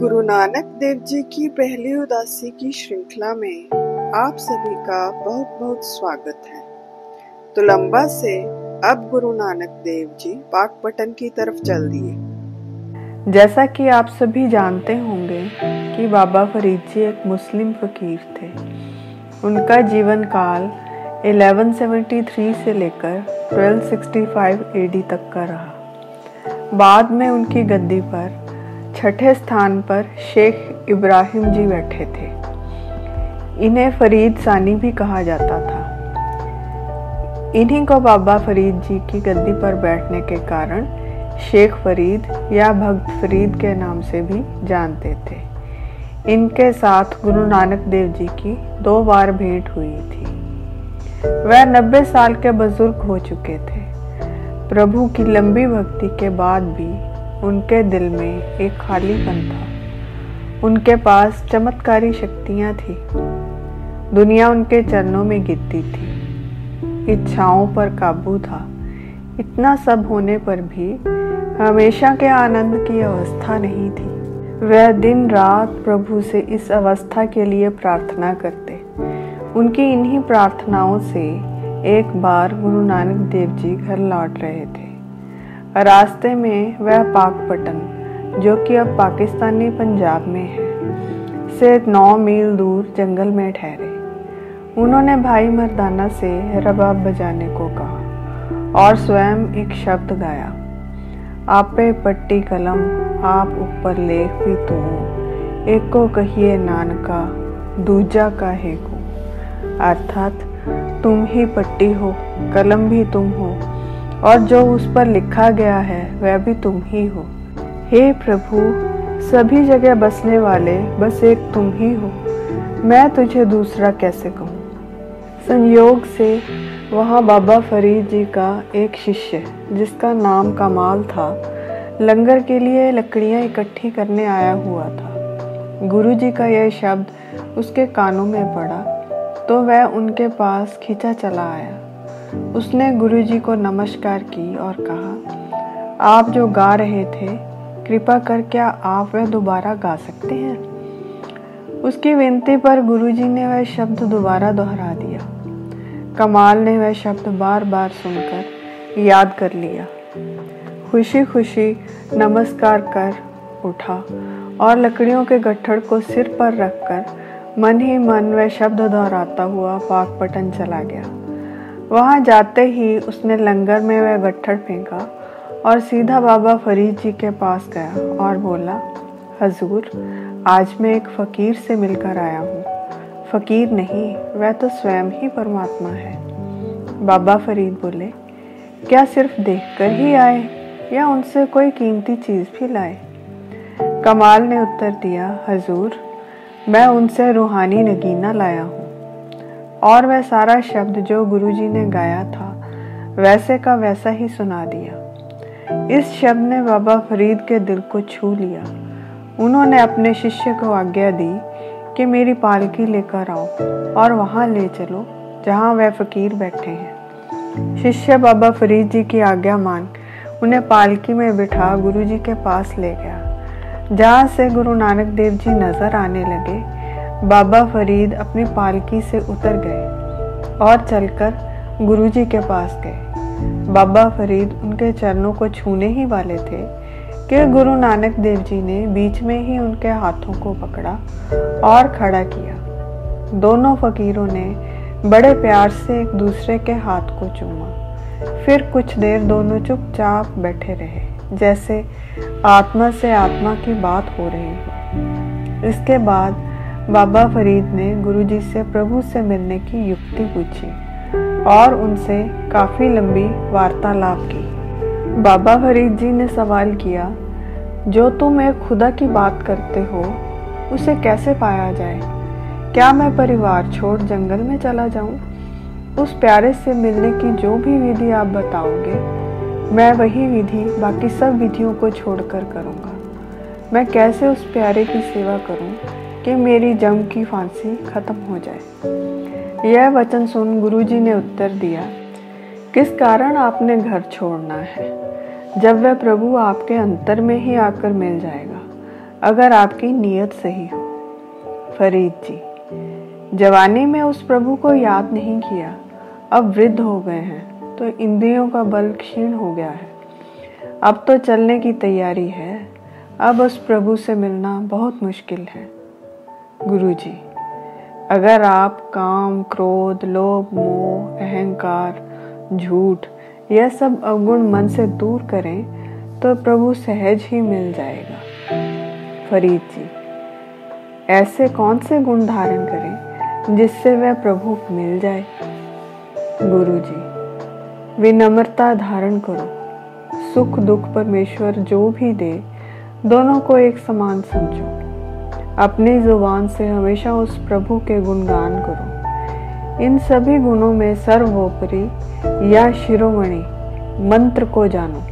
गुरु नानक देव जी की पहली उदासी की श्रृंखला में आप सभी का बहुत बहुत स्वागत है। तुलंबा से अब गुरु नानक देव जी पाकपटन की तरफ चल दिए। जैसा कि आप सभी जानते होंगे कि बाबा फरीद जी एक मुस्लिम फकीर थे। उनका जीवन काल 1173 से लेकर 1265 AD तक का रहा। बाद में उनकी गद्दी पर छठे स्थान पर शेख इब्राहिम जी बैठे थे। इन्हें फरीद सानी भी कहा जाता था। इन्हीं को बाबा फरीद जी की गद्दी पर बैठने के कारण शेख फरीद या भक्त फरीद के नाम से भी जानते थे। इनके साथ गुरु नानक देव जी की 2 बार भेंट हुई थी। वह 90 साल के बुजुर्ग हो चुके थे। प्रभु की लंबी भक्ति के बाद भी उनके दिल में एक खालीपन था। उनके पास चमत्कारी शक्तियां थी। दुनिया उनके चरणों में गिरती थी। इच्छाओं पर काबू था। इतना सब होने पर भी हमेशा के आनंद की अवस्था नहीं थी। वह दिन रात प्रभु से इस अवस्था के लिए प्रार्थना करते। उनकी इन्हीं प्रार्थनाओं से एक बार गुरु नानक देव जी घर लौट रहे थे। रास्ते में वह पाकपटन, जो कि अब पाकिस्तानी पंजाब में है, से 9 मील दूर जंगल में ठहरे। उन्होंने भाई मर्दाना से रबाब बजाने को कहा और स्वयं एक शब्द गाया, आपे पट्टी कलम आप ऊपर लेख भी तू, एक को कहिए नानका दूजा काहे को। अर्थात तुम ही पट्टी हो, कलम भी तुम हो और जो उस पर लिखा गया है वह भी तुम ही हो। हे प्रभु, सभी जगह बसने वाले बस एक तुम ही हो। मैं तुझे दूसरा कैसे कहूँ। संयोग से वहाँ बाबा फरीद जी का एक शिष्य, जिसका नाम कमाल था, लंगर के लिए लकड़ियाँ इकट्ठी करने आया हुआ था। गुरु जी का यह शब्द उसके कानों में पड़ा तो वह उनके पास खींचा चला आया। उसने गुरुजी को नमस्कार की और कहा, आप जो गा रहे थे, कृपा कर क्या आप वह दोबारा गा सकते हैं। उसकी विनती पर गुरुजी ने वह शब्द दोबारा दोहरा दिया। कमाल ने वह शब्द बार बार सुनकर याद कर लिया। खुशी खुशी नमस्कार कर उठा और लकड़ियों के गट्ठड़ को सिर पर रखकर मन ही मन वह शब्द दोहराता हुआ पाकपटन चला गया। वहां जाते ही उसने लंगर में वह गट्ठड़ फेंका और सीधा बाबा फरीद जी के पास गया और बोला, हजूर, आज मैं एक फ़कीर से मिलकर आया हूँ। फ़कीर नहीं, वह तो स्वयं ही परमात्मा है। बाबा फरीद बोले, क्या सिर्फ देखकर ही आए या उनसे कोई कीमती चीज़ भी लाए। कमाल ने उत्तर दिया, हजूर, मैं उनसे रूहानी नगीना लाया हूँ। और वह सारा शब्द जो गुरुजी ने गाया था वैसे का वैसा ही सुना दिया। इस शब्द ने बाबा फरीद के दिल को छू लिया। उन्होंने अपने शिष्य को आज्ञा दी कि मेरी पालकी लेकर आओ और वहाँ ले चलो जहाँ वह फकीर बैठे हैं। शिष्य बाबा फरीद जी की आज्ञा मान उन्हें पालकी में बिठा गुरुजी के पास ले गया। जहाँ से गुरु नानक देव जी नजर आने लगे, बाबा फरीद अपनी पालकी से उतर गए और चलकर गुरुजी के पास गए। बाबा फरीद उनके चरणों को छूने ही वाले थे कि गुरु नानक देव जी ने बीच में ही उनके हाथों को पकड़ा और खड़ा किया। दोनों फकीरों ने बड़े प्यार से एक दूसरे के हाथ को चूमा। फिर कुछ देर दोनों चुपचाप बैठे रहे, जैसे आत्मा से आत्मा की बात हो रही हो। इसके बाद बाबा फरीद ने गुरुजी से प्रभु से मिलने की युक्ति पूछी और उनसे काफ़ी लंबी वार्तालाप की। बाबा फरीद जी ने सवाल किया, जो तुम एक खुदा की बात करते हो उसे कैसे पाया जाए। क्या मैं परिवार छोड़ जंगल में चला जाऊं? उस प्यारे से मिलने की जो भी विधि आप बताओगे, मैं वही विधि बाकी सब विधियों को छोड़कर करूँगा। मैं कैसे उस प्यारे की सेवा करूँ कि मेरी जंग की फांसी खत्म हो जाए। यह वचन सुन गुरुजी ने उत्तर दिया, किस कारण आपने घर छोड़ना है। जब वह प्रभु आपके अंतर में ही आकर मिल जाएगा अगर आपकी नीयत सही हो। फरीद जी, जवानी में उस प्रभु को याद नहीं किया, अब वृद्ध हो गए हैं तो इंद्रियों का बल क्षीण हो गया है, अब तो चलने की तैयारी है, अब उस प्रभु से मिलना बहुत मुश्किल है। गुरुजी, अगर आप काम, क्रोध, लोभ, मोह, अहंकार, झूठ यह सब अवगुण मन से दूर करें तो प्रभु सहज ही मिल जाएगा। फरीद जी, ऐसे कौन से गुण धारण करें जिससे वह प्रभु मिल जाए? गुरुजी, विनम्रता धारण करो। सुख दुख परमेश्वर जो भी दे, दोनों को एक समान समझो। अपनी जुबान से हमेशा उस प्रभु के गुणगान करो। इन सभी गुणों में सर्वोपरि या शिरोमणि मंत्र को जानो,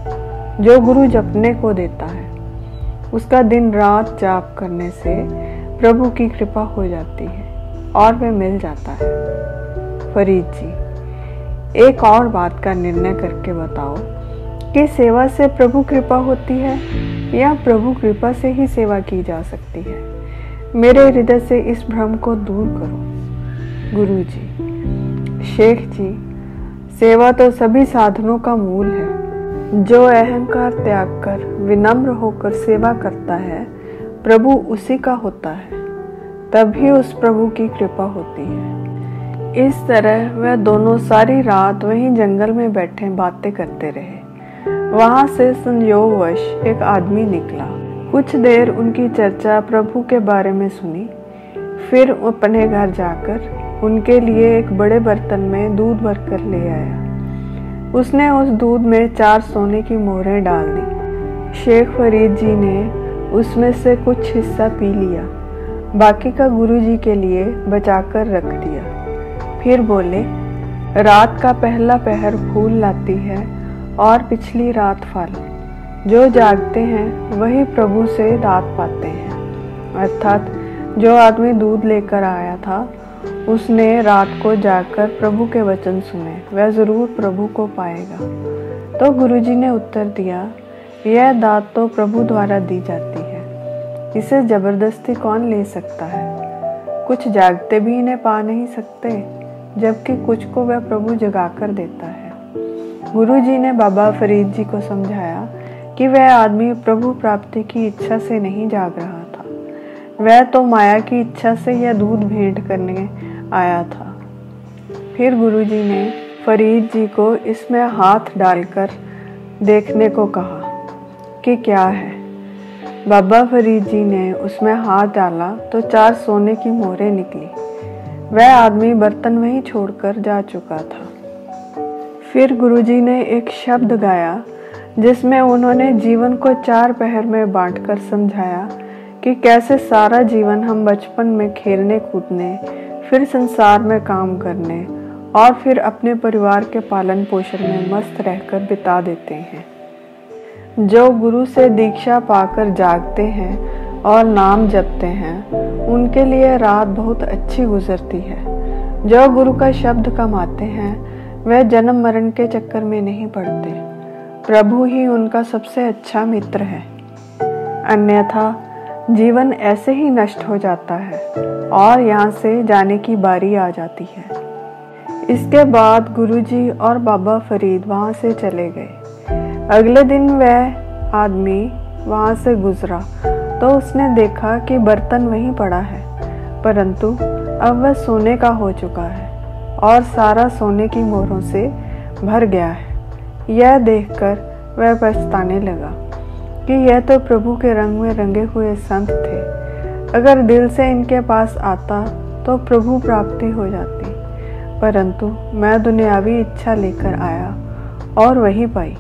जो गुरु जपने को देता है। उसका दिन रात जाप करने से प्रभु की कृपा हो जाती है और वह मिल जाता है। फरीद जी, एक और बात का निर्णय करके बताओ कि सेवा से प्रभु कृपा होती है या प्रभु कृपा से ही सेवा की जा सकती है? मेरे हृदय से इस भ्रम को दूर करो। गुरु जी, शेख जी, सेवा तो सभी साधनों का मूल है। जो अहंकार त्याग कर विनम्र होकर सेवा करता है, प्रभु उसी का होता है, तभी उस प्रभु की कृपा होती है। इस तरह वह दोनों सारी रात वहीं जंगल में बैठे बातें करते रहे। वहां से संयोगवश एक आदमी निकला। कुछ देर उनकी चर्चा प्रभु के बारे में सुनी, फिर अपने घर जाकर उनके लिए एक बड़े बर्तन में दूध भरकर ले आया। उसने उस दूध में 4 सोने की मोहरें डाल दी। शेख फरीद जी ने उसमें से कुछ हिस्सा पी लिया, बाकी का गुरुजी के लिए बचाकर रख दिया। फिर बोले, रात का पहला पहर फूल लाती है और पिछली रात फल। जो जागते हैं वही प्रभु से दात पाते हैं। अर्थात जो आदमी दूध लेकर आया था, उसने रात को जागकर प्रभु के वचन सुने, वह जरूर प्रभु को पाएगा। तो गुरुजी ने उत्तर दिया, यह दात तो प्रभु द्वारा दी जाती है, इसे जबरदस्ती कौन ले सकता है? कुछ जागते भी इन्हें पा नहीं सकते, जबकि कुछ को वह प्रभु जगाकर देता है। गुरुजी ने बाबा फरीद जी को समझाया कि वह आदमी प्रभु प्राप्ति की इच्छा से नहीं जाग रहा था, वह तो माया की इच्छा से यह दूध भेंट करने आया था। फिर गुरुजी ने फरीद जी को इसमें हाथ डालकर देखने को कहा कि क्या है। बाबा फरीद जी ने उसमें हाथ डाला तो 4 सोने की मोहरें निकली। वह आदमी बर्तन वहीं छोड़कर जा चुका था। फिर गुरुजी ने एक शब्द गाया जिसमें उन्होंने जीवन को 4 पहर में बांटकर समझाया कि कैसे सारा जीवन हम बचपन में खेलने कूदने, फिर संसार में काम करने और फिर अपने परिवार के पालन पोषण में मस्त रहकर बिता देते हैं। जो गुरु से दीक्षा पाकर जागते हैं और नाम जपते हैं, उनके लिए रात बहुत अच्छी गुजरती है। जो गुरु का शब्द कमाते हैं, वह जन्म मरण के चक्कर में नहीं पड़ते। प्रभु ही उनका सबसे अच्छा मित्र है। अन्यथा जीवन ऐसे ही नष्ट हो जाता है और यहाँ से जाने की बारी आ जाती है। इसके बाद गुरुजी और बाबा फरीद वहाँ से चले गए। अगले दिन वह आदमी वहाँ से गुजरा तो उसने देखा कि बर्तन वहीं पड़ा है, परंतु अब वह सोने का हो चुका है और सारा सोने की मोहरों से भर गया है। यह देखकर वह पछताने लगा कि यह तो प्रभु के रंग में रंगे हुए संत थे। अगर दिल से इनके पास आता तो प्रभु प्राप्ति हो जाती, परंतु मैं दुनियावी इच्छा लेकर आया और वही पाई।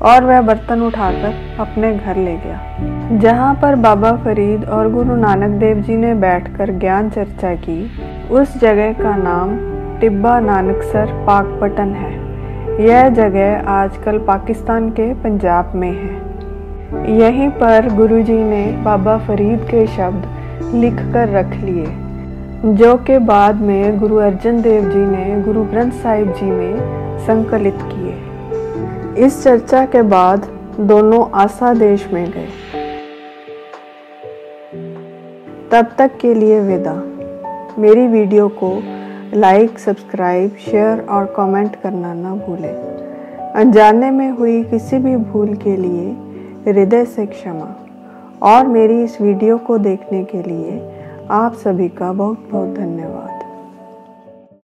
और वह बर्तन उठाकर अपने घर ले गया। जहाँ पर बाबा फरीद और गुरु नानक देव जी ने बैठकर ज्ञान चर्चा की, उस जगह का नाम टिब्बा नानकसर पाकपटन है। यह जगह आजकल पाकिस्तान के पंजाब में है। यहीं पर गुरुजी ने बाबा फरीद के शब्द लिख कर रख लिए, जो के बाद में गुरु अर्जन देव जी ने गुरु ग्रंथ साहिब जी में संकलित किए। इस चर्चा के बाद दोनों आसा देश में गए। तब तक के लिए विदा। मेरी वीडियो को लाइक, सब्सक्राइब, शेयर और कमेंट करना ना भूलें। अनजाने में हुई किसी भी भूल के लिए हृदय से क्षमा। और मेरी इस वीडियो को देखने के लिए आप सभी का बहुत बहुत धन्यवाद।